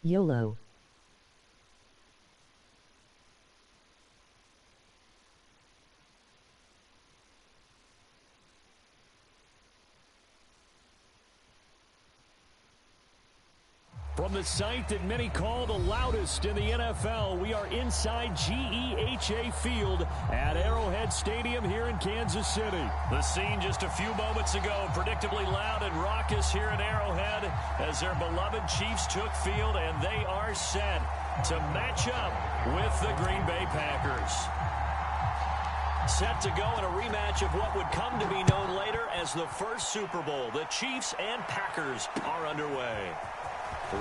YOLO. From the site that many call the loudest in the NFL, we are inside GEHA Field at Arrowhead Stadium here in Kansas City. The scene just a few moments ago, predictably loud and raucous here in Arrowhead as their beloved Chiefs took field, and they are set to match up with the Green Bay Packers. Set to go in a rematch of what would come to be known later as the first Super Bowl. The Chiefs and Packers are underway.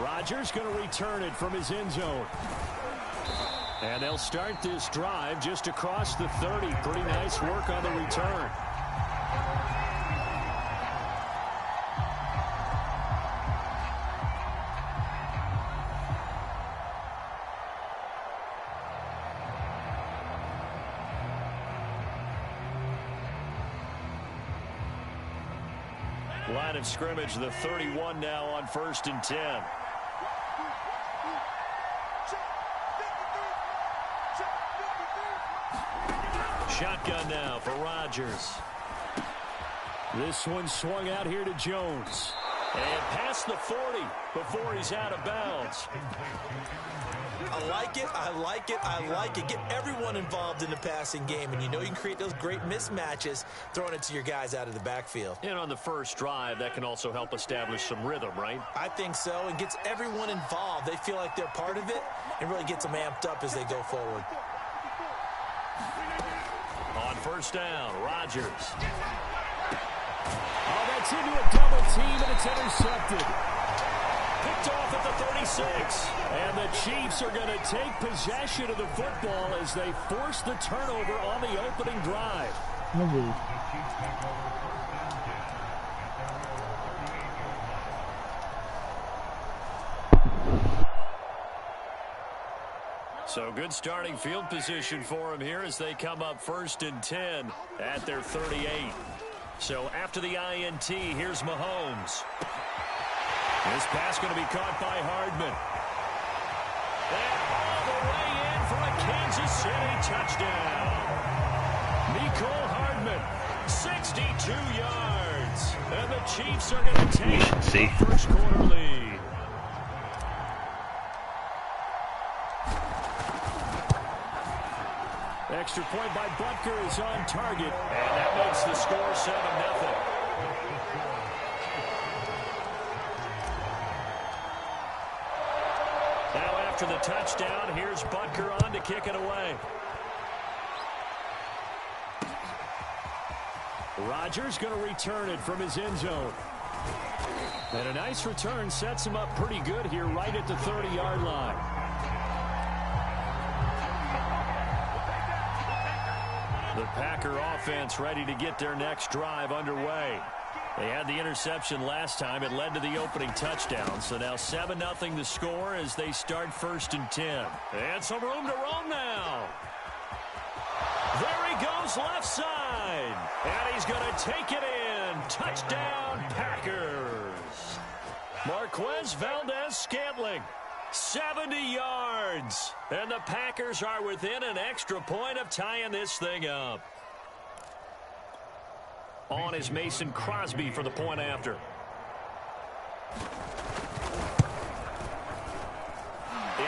Rodgers going to return it from his end zone. And they'll start this drive just across the 30. Pretty nice work on the return. Line of scrimmage, the 31 now on 1st and 10. Shotgun now for Rodgers. This one swung out here to Jones. And past the 40 before he's out of bounds. I like it, I like it, I like it. Get everyone involved in the passing game, and you know you can create those great mismatches throwing it to your guys out of the backfield. And on the first drive, that can also help establish some rhythm, right? I think so, and gets everyone involved. They feel like they're part of it and really gets them amped up as they go forward. On first down, Rodgers. Oh, that's into a double team, and it's intercepted. Picked off at the 36. And the Chiefs are going to take possession of the football as they force the turnover on the opening drive. So good starting field position for them here as they come up 1st and 10 at their 38. So after the INT, here's Mahomes. This pass going to be caught by Hardman. And all the way in for a Kansas City touchdown. Mecole Hardman, 62 yards. And the Chiefs are going to take the first quarter lead. Extra point by Butker is on target. And that makes the score 7-0. Now after the touchdown, here's Butker on to kick it away. Rodgers going to return it from his end zone. And a nice return sets him up pretty good here right at the 30-yard line. The Packer offense ready to get their next drive underway. They had the interception last time. It led to the opening touchdown. So now 7-0 the score as they start 1st and 10. And some room to roam now. There he goes left side. And he's going to take it in. Touchdown Packers. Marquez Valdez-Scantling. 70 yards. And the Packers are within an extra point of tying this thing up. On is Mason Crosby for the point after.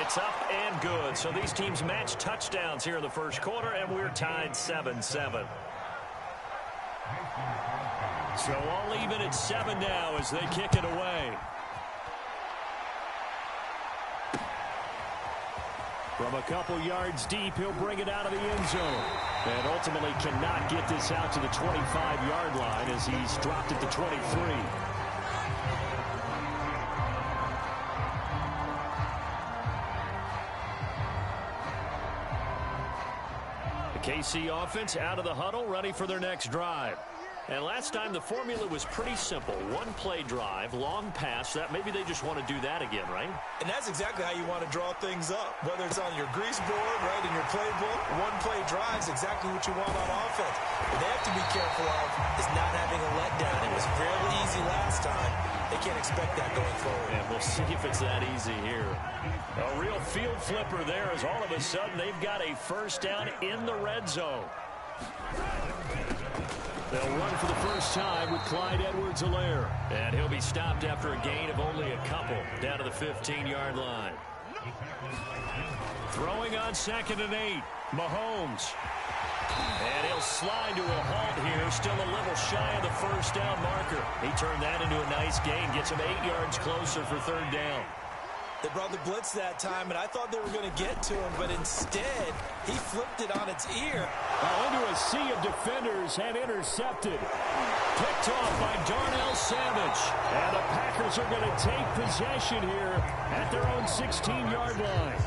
It's up and good. So these teams match touchdowns here in the first quarter, and we're tied 7-7. So all even at 7 now as they kick it away. From a couple yards deep, he'll bring it out of the end zone. And ultimately cannot get this out to the 25-yard line as he's dropped at the 23. The KC offense out of the huddle, ready for their next drive. And last time the formula was pretty simple. One play drive, long pass. That maybe they just want to do that again, right? And that's exactly how you want to draw things up. Whether it's on your grease board, right, in your playbook, one play drive is exactly what you want on offense. What they have to be careful of is not having a letdown. It was fairly easy last time. They can't expect that going forward. And we'll see if it's that easy here. A real field flipper there as all of a sudden they've got a first down in the red zone. They'll run for the first time with Clyde Edwards-Helaire. And he'll be stopped after a gain of only a couple down to the 15-yard line. Throwing on 2nd and 8. Mahomes. And he'll slide to a halt here, still a little shy of the first down marker. He turned that into a nice gain, gets him 8 yards closer for 3rd down. They brought the blitz that time, and I thought they were going to get to him, but instead, he flipped it on its ear. Into a sea of defenders and intercepted. Picked off by Darnell Savage. And the Packers are going to take possession here at their own 16-yard line.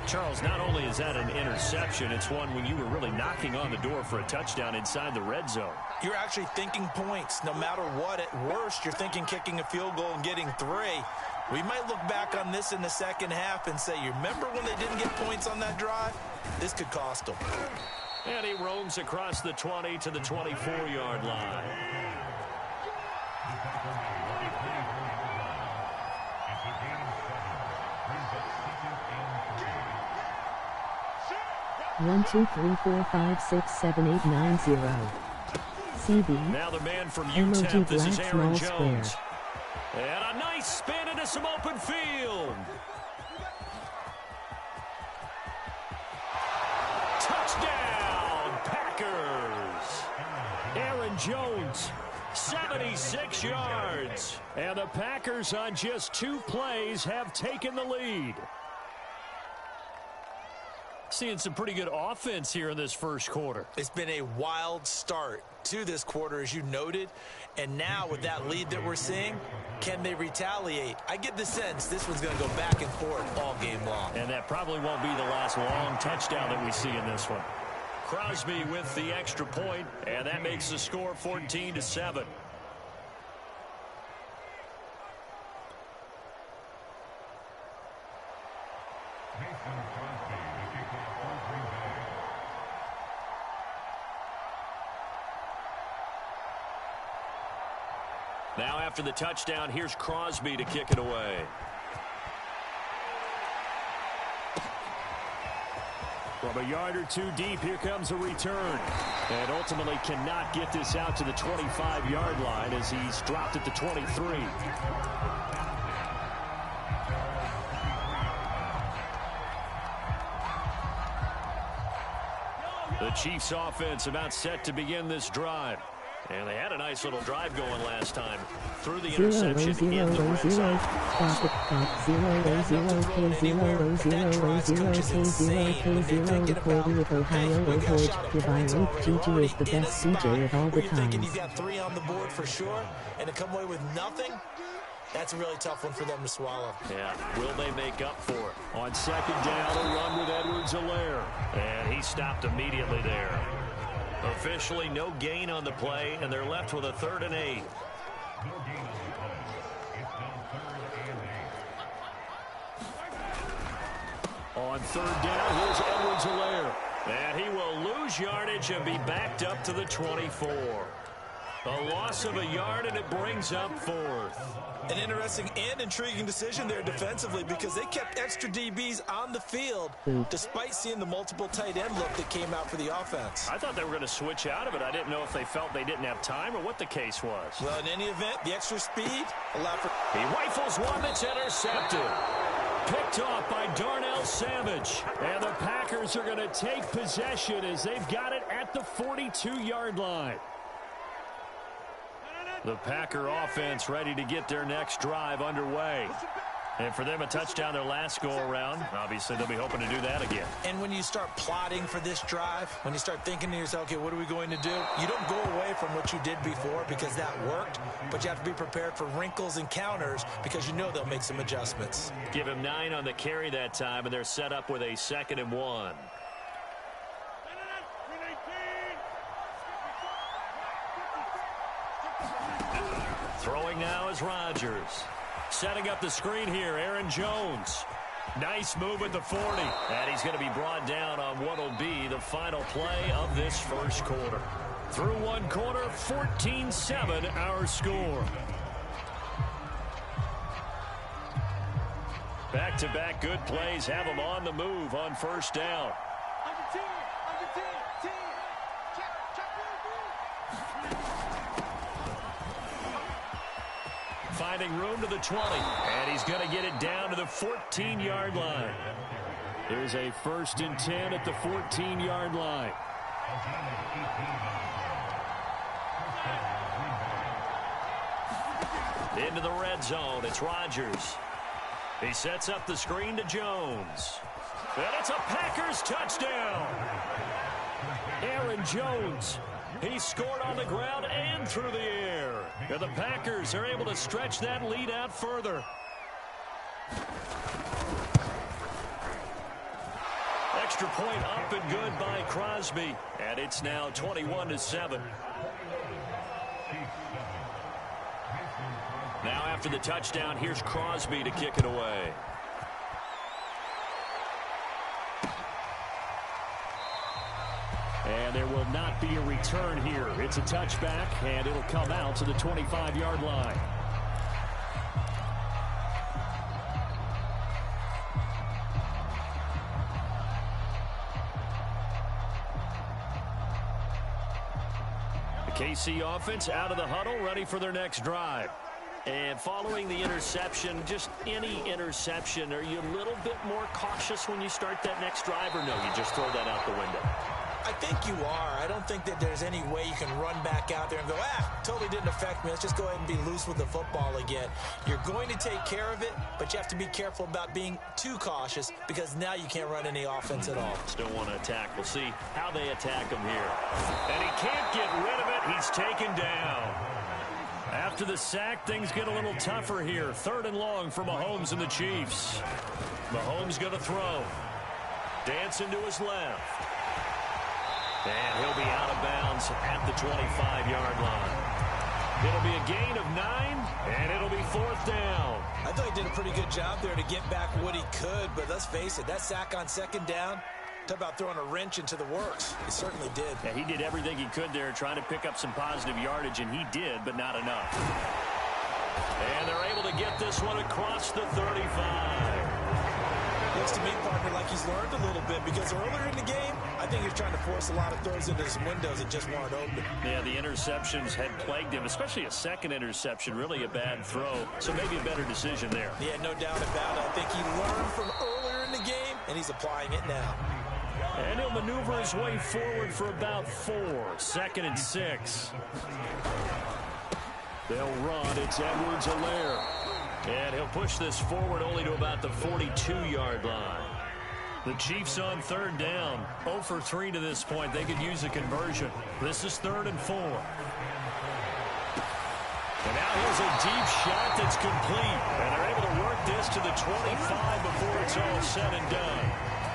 Charles, not only is that an interception, it's one when you were really knocking on the door for a touchdown inside the red zone. You're actually thinking points. No matter what, at worst, you're thinking kicking a field goal and getting 3. We might look back on this in the second half and say, you remember when they didn't get points on that drive? This could cost them. And he roams across the 20 to the 24-yard line. One, 2, 3, 4, 5, 6, 7, 8, 9, 0. CB. Now the man from UTEP, this is Aaron Jones. Square. And a nice spin into some open field. Touchdown, Packers. Aaron Jones, 76 yards. And the Packers on just 2 plays have taken the lead. Seeing some pretty good offense here in this first quarter. It's been a wild start to this quarter, as you noted. And now with that lead that we're seeing, can they retaliate? I get the sense this one's going to go back and forth all game long. And that probably won't be the last long touchdown that we see in this one. Crosby with the extra point, and that makes the score 14-7. Now after the touchdown, here's Crosby to kick it away. From a yard or 2 deep, here comes a return. And ultimately cannot get this out to the 25-yard line as he's dropped at the 23. The Chiefs offense about set to begin this drive. And they had a nice little drive going last time. Through the interception in the red zone. Recording with Ohio Overage. Dividing G2 is the best CJ of all the You're thinking times. you've got 3 on the board for sure, and to come away with nothing? That's a really tough one for them to swallow. Yeah, will they make up for it? On 2nd down, a run with Edwards-Helaire. And he stopped immediately there. Officially no gain on the play, and they're left with a 3rd and 8. On 3rd down, here's Edwards-Helaire. And he will lose yardage and be backed up to the 24. A loss of a yard, and it brings up 4th. An interesting and intriguing decision there defensively because they kept extra DBs on the field despite seeing the multiple tight end look that came out for the offense. I thought they were going to switch out of it. I didn't know if they felt they didn't have time or what the case was. Well, in any event, the extra speed allowed for... He rifles one that's intercepted. Picked off by Darnell Savage. And the Packers are going to take possession as they've got it at the 42-yard line. The Packer offense ready to get their next drive underway. And for them, a touchdown their last go-around. Obviously, they'll be hoping to do that again. And when you start plotting for this drive, when you start thinking to yourself, okay, what are we going to do? You don't go away from what you did before because that worked, but you have to be prepared for wrinkles and counters because you know they'll make some adjustments. Give him 9 on the carry that time, and they're set up with a 2nd and 1. Throwing now is Rodgers. Setting up the screen here, Aaron Jones. Nice move at the 40. And he's going to be brought down on what will be the final play of this first quarter. Through one quarter, 14-7 our score. Back-to-back good plays have them on the move on first down. Finding room to the 20, and he's going to get it down to the 14-yard line. There's a 1st and 10 at the 14-yard line. Into the red zone, it's Rodgers. He sets up the screen to Jones. And it's a Packers touchdown. Aaron Jones. He scored on the ground and through the air. And the Packers are able to stretch that lead out further. Extra point up and good by Crosby. And it's now 21-7. Now after the touchdown, here's Crosby to kick it away. And there will not be a return here. It's a touchback, and it'll come out to the 25-yard line. The KC offense out of the huddle, ready for their next drive. And following the interception, just any interception, are you a little bit more cautious when you start that next drive, or no, you just throw that out the window? I think you are. I don't think that there's any way you can run back out there and go, totally didn't affect me. Let's just go ahead and be loose with the football again. You're going to take care of it, but you have to be careful about being too cautious because now you can't run any offense at all. Still want to attack. We'll see how they attack him here. And he can't get rid of it. He's taken down. After the sack, things get a little tougher here. 3rd and long for Mahomes and the Chiefs. Mahomes going to throw. Dancing to his left. And he'll be out of bounds at the 25-yard line. It'll be a gain of 9, and it'll be 4th down. I thought he did a pretty good job there to get back what he could, but let's face it, that sack on 2nd down, talk about throwing a wrench into the works. He certainly did. Yeah, he did everything he could there trying to pick up some positive yardage, and he did, but not enough. And they're able to get this one across the 35. Looks to me, partner, like he's learned a little bit because earlier in the game, I think he was trying to force a lot of throws into some windows that just weren't open. Yeah, the interceptions had plagued him, especially a second interception, really a bad throw. So maybe a better decision there. Yeah, no doubt about it. I think he learned from earlier in the game, and he's applying it now. And he'll maneuver his way forward for about 4. 2nd and 6. They'll run. It's Edwards-Helaire. And he'll push this forward only to about the 42-yard line. The Chiefs on 3rd down. 0 for 3 to this point. They could use a conversion. This is 3rd and 4. And now here's a deep shot that's complete. And they're able to work this to the 25 before it's all said and done.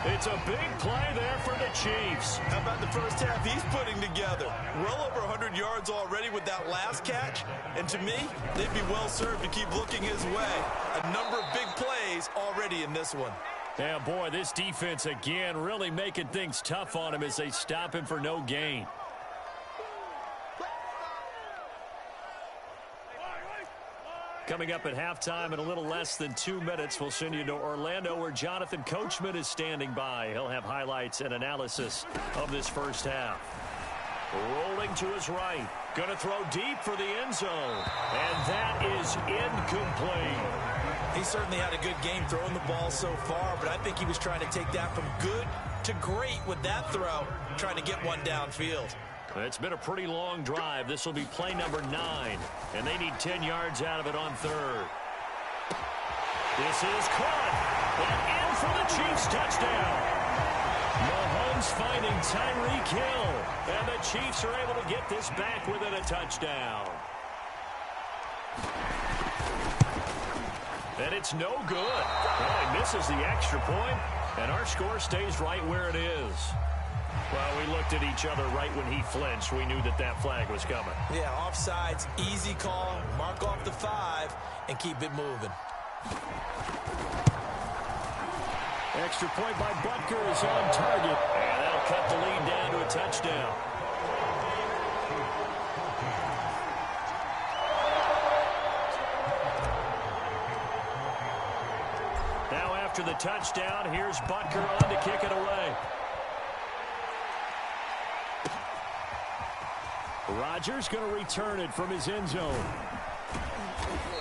It's a big play there for the Chiefs. How about the first half he's putting together? Well over 100 yards already with that last catch. And to me, they'd be well served to keep looking his way. A number of big plays already in this one. Yeah, boy, this defense again really making things tough on him as they stop him for no gain. Coming up at halftime in a little less than 2 minutes, we'll send you to Orlando where Jonathan Coachman is standing by. He'll have highlights and analysis of this first half. Rolling to his right. Going to throw deep for the end zone. And that is incomplete. He certainly had a good game throwing the ball so far, but I think he was trying to take that from good to great with that throw, trying to get one downfield. It's been a pretty long drive. This will be play number 9, and they need 10 yards out of it on 3rd. This is caught, and in for the Chiefs touchdown. Mahomes finding Tyreek Hill, and the Chiefs are able to get this back within a touchdown. And it's no good. Well, he misses the extra point, and our score stays right where it is. Well, we looked at each other right when he flinched. We knew that that flag was coming. Yeah, offsides, easy call, mark off the 5, and keep it moving. Extra point by Butker is on target, and that'll cut the lead down to a touchdown. Now after the touchdown. Here's Butker on to kick it away. Rodgers going to return it from his end zone.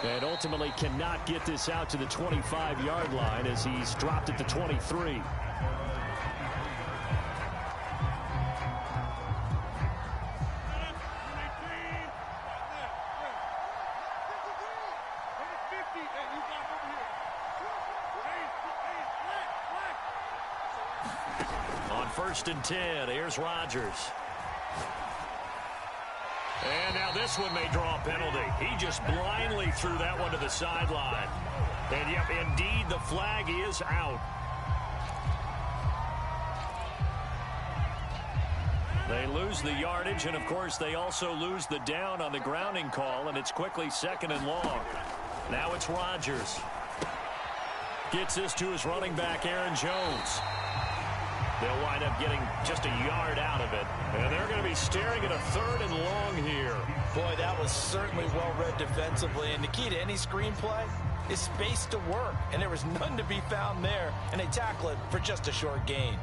And ultimately cannot get this out to the 25-yard line as he's dropped at the 23. On 1st and 10, here's Rodgers. And now this one may draw a penalty. He just blindly threw that one to the sideline. And yep, indeed, the flag is out. They lose the yardage, and of course, they also lose the down on the grounding call, and it's quickly 2nd and long. Now it's Rodgers. Gets this to his running back, Aaron Jones. They'll wind up getting just a yard out of it. And they're going to be staring at a 3rd and long here. Boy, that was certainly well-read defensively. And the key to any screenplay is space to work. And there was none to be found there. And they tackle it for just a short gain.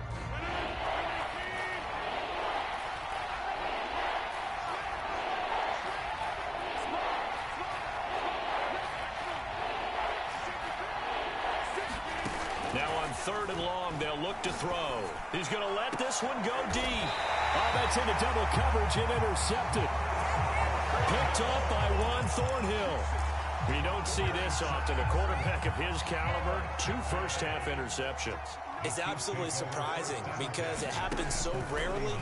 Now on 3rd and long, they'll look to throw. He's going to let this one go deep. Oh, that's into double coverage and intercepted. Picked up by Juan Thornhill. We don't see this often. A quarterback of his caliber, 2 first-half interceptions. It's absolutely surprising because it happens so rarely.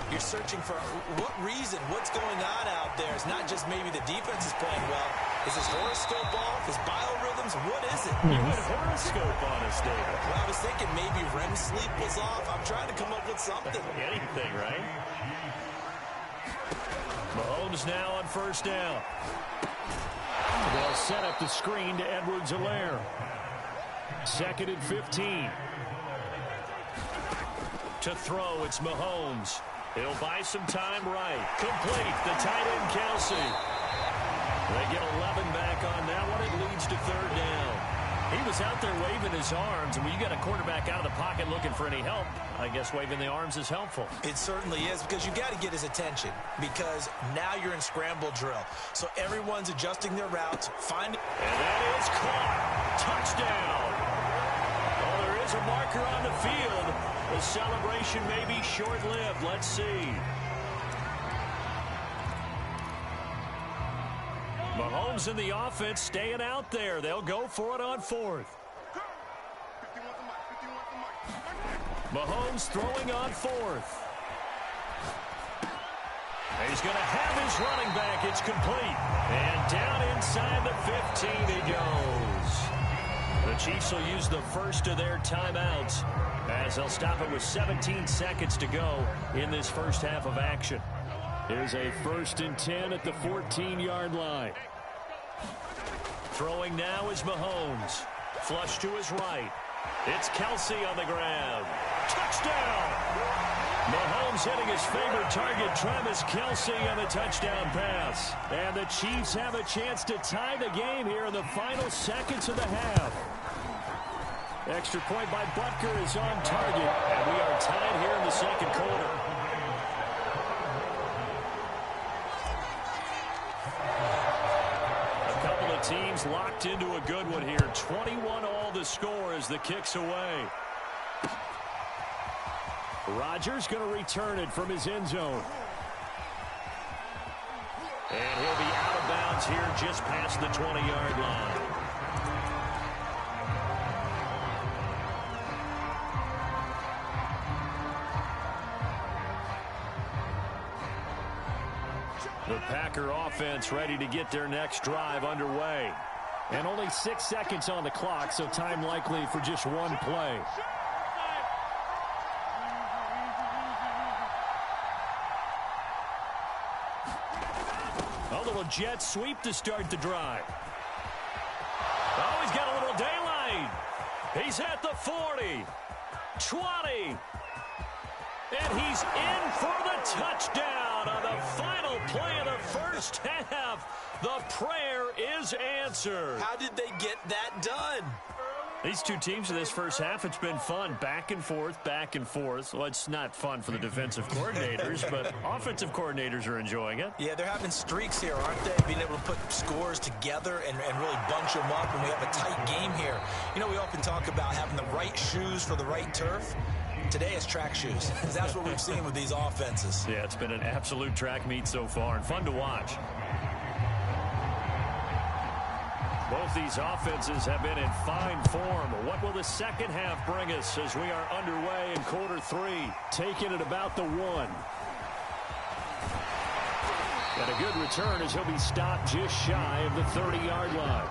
You're searching for what reason, what's going on out there. It's not just maybe the defense is playing well. Is his horoscope off? His biorhythms? What is it? You went horoscope on us, David. Well, I was thinking maybe REM sleep was off. I'm trying to come up with something. Anything, right? Mahomes now on 1st down. They'll set up the screen to Edwards-Helaire. 2nd and 15. To throw, it's Mahomes. He'll buy some time right. Complete. The tight end, Kelsey. They get 11 back on that one. It leads to 3rd down. He was out there waving his arms, and when you got a quarterback out of the pocket looking for any help, I guess waving the arms is helpful. It certainly is, because you got to get his attention, because now you're in scramble drill. So everyone's adjusting their routes. And that is caught. Touchdown. Oh, there is a marker on the field. The celebration may be short-lived. Let's see. Mahomes and the offense staying out there. They'll go for it on 4th. Mahomes throwing on 4th. And he's going to have his running back. It's complete. And down inside the 15 he goes. The Chiefs will use the first of their timeouts as they'll stop it with 17 seconds to go in this first half of action. Here's a 1st and 10 at the 14-yard line. Throwing now is Mahomes. Flush to his right. It's Kelsey on the ground. Touchdown! Mahomes hitting his favorite target, Travis Kelsey, on the touchdown pass. And the Chiefs have a chance to tie the game here in the final seconds of the half. Extra point by Butker is on target, and we are tied here in the 2nd quarter. A couple of teams locked into a good one here. 21-all the score as the kick's away. Rodgers going to return it from his end zone. And he'll be out of bounds here just past the 20-yard line. The Packer offense ready to get their next drive underway. And only 6 seconds on the clock, so time likely for just one play. A little jet sweep to start the drive. Oh, he's got a little daylight. He's at the 40, 20, and he's in for the touchdown on the final play of the first half. The prayer is answered. How did they get that done? These two teams in this first half, it's been fun. Back and forth, back and forth. Well, it's not fun for the defensive coordinators, but offensive coordinators are enjoying it. Yeah, they're having streaks here, aren't they? Being able to put scores together and really bunch them up, and we have a tight game here. You know, we often talk about having the right shoes for the right turf. Today it's track shoes. That's what we've seen with these offenses. Yeah, it's been an absolute track meet so far, and fun to watch. Both these offenses have been in fine form. What will the second half bring us as we are underway in quarter 3? Taking it about the 1. And a good return as he'll be stopped just shy of the 30-yard line.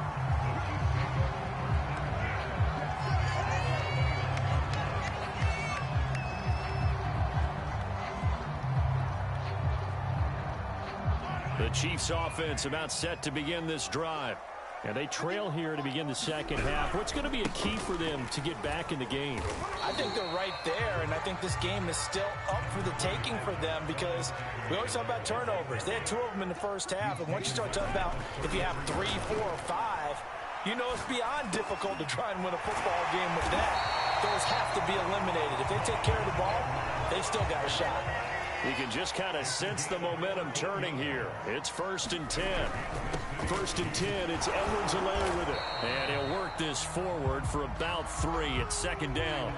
The Chiefs offense about set to begin this drive. And they trail here to begin the second half. What's going to be a key for them to get back in the game? I think they're right there, and I think this game is still up for the taking for them because we always talk about turnovers. They had 2 of them in the first half, and once you start talking about if you have 3, 4, or 5, you know it's beyond difficult to try and win a football game with that. Those have to be eliminated. If they take care of the ball, they've still got a shot. You can just kind of sense the momentum turning here. It's 1st and 10. 1st and 10, it's Edwards-Helaire with it. And he'll work this forward for about 3. It's 2nd down.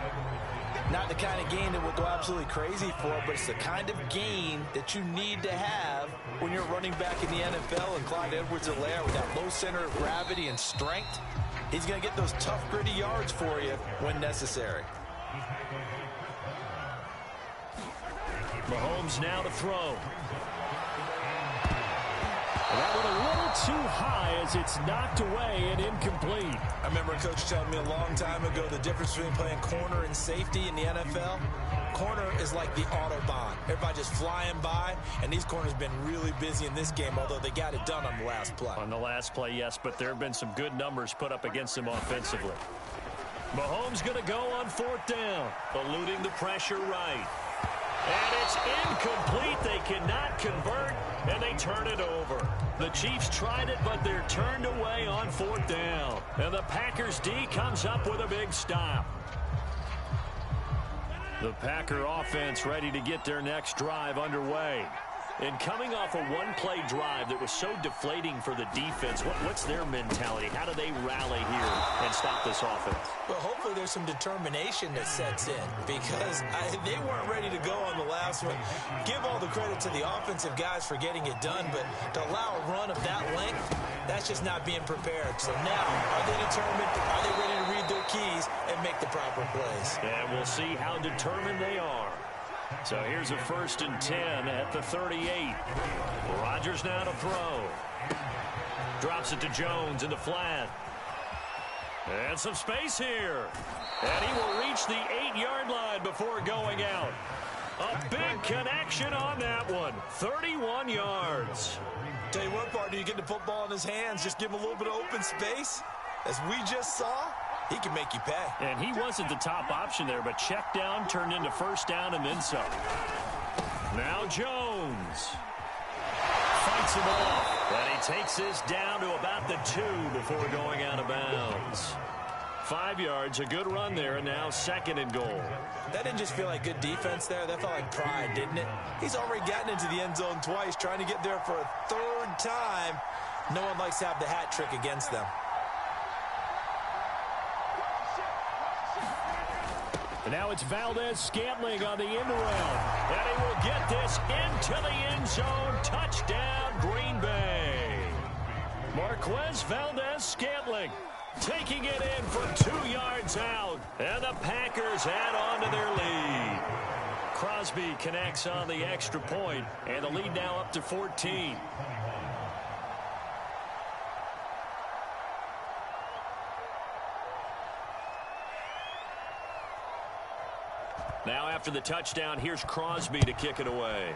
Not the kind of gain that we'll go absolutely crazy for, but it's the kind of gain that you need to have when you're running back in the NFL. And Clyde Edwards-Helaire with that low center of gravity and strength, he's going to get those tough, gritty yards for you when necessary. Mahomes now to throw. That one a little too high as it's knocked away and incomplete. I remember a coach telling me a long time ago the difference between playing corner and safety in the NFL. Corner is like the Autobahn. Everybody just flying by, and these corners have been really busy in this game, although they got it done on the last play. On the last play, yes, but there have been some good numbers put up against them offensively. Mahomes going to go on 4th down, eluding the pressure right. And it's incomplete. They cannot convert, and they turn it over. The Chiefs tried it, but they're turned away on 4th down. And the Packers D comes up with a big stop. The Packer offense ready to get their next drive underway. And coming off a one-play drive that was so deflating for the defense, what's their mentality? How do they rally here and stop this offense? Well, hopefully there's some determination that sets in because they weren't ready to go on the last one. Give all the credit to the offensive guys for getting it done, but to allow a run of that length, that's just not being prepared. So now, are they determined? Are they ready to read their keys and make the proper plays? And we'll see how determined they are. So here's a 1st and 10 at the 38. Rodgers now to throw. Drops it to Jones in the flat. And some space here. And he will reach the 8-yard line before going out. A big connection on that one. 31 yards. Tell you what, partner, you get the football in his hands, just give him a little bit of open space. As we just saw, he can make you pay. And he wasn't the top option there, but check down turned into 1st down and then some. Now Jones fights him off. And he takes this down to about the 2 before going out of bounds. 5 yards, a good run there, and now 2nd and goal. That didn't just feel like good defense there. That felt like pride, didn't it? He's already gotten into the end zone twice, trying to get there for a 3rd time. No one likes to have the hat trick against them. And now it's Valdez-Scantling on the end around. And he will get this into the end zone. Touchdown, Green Bay. Marquez Valdez-Scantling taking it in from 2 yards out. And the Packers add on to their lead. Crosby connects on the extra point, and the lead now up to 14. Now after the touchdown, here's Crosby to kick it away.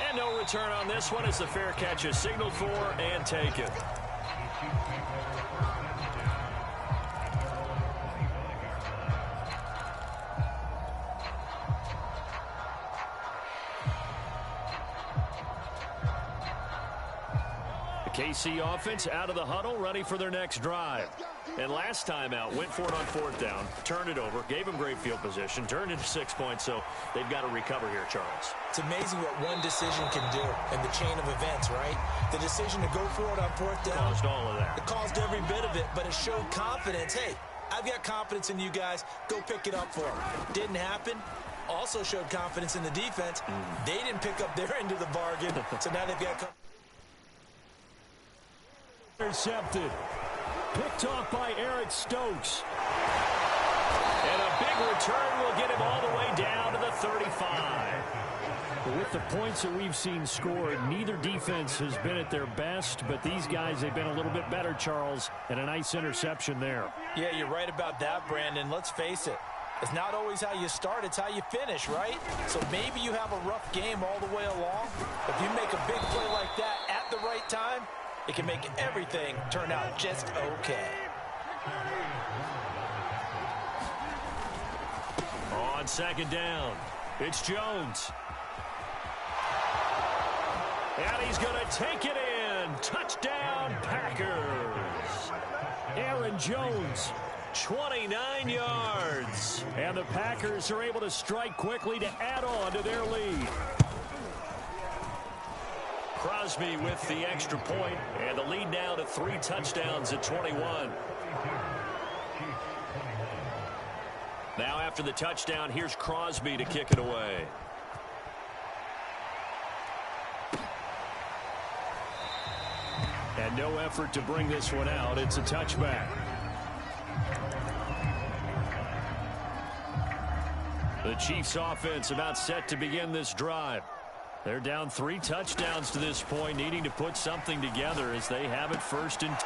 And no return on this one as the fair catch is signaled for and taken. The KC offense out of the huddle, ready for their next drive. And last time out, went for it on 4th down, turned it over, gave them great field position, turned into 6 points, so they've got to recover here, Charles. It's amazing what one decision can do in the chain of events, right? The decision to go for it on 4th down. Caused all of that. It caused every bit of it, but it showed confidence. Hey, I've got confidence in you guys. Go pick it up for them. Didn't happen. Also showed confidence in the defense. They didn't pick up their end of the bargain, so now they've got... Intercepted. Picked off by Eric Stokes. And a big return will get him all the way down to the 35. With the points that we've seen scored, neither defense has been at their best, but these guys, they've been a little bit better, Charles, and a nice interception there. Yeah, you're right about that, Brandon. Let's face it. It's not always how you start, it's how you finish, right? So maybe you have a rough game all the way along. If you make a big play like that at the right time, it can make everything turn out just okay. On 2nd down, it's Jones. And he's going to take it in. Touchdown, Packers. Aaron Jones, 29 yards. And the Packers are able to strike quickly to add on to their lead. Crosby with the extra point, and the lead now to 3 touchdowns at 21. Now after the touchdown, here's Crosby to kick it away. And no effort to bring this one out. It's a touchback. The Chiefs offense about set to begin this drive. They're down 3 touchdowns to this point, needing to put something together as they have it 1st and...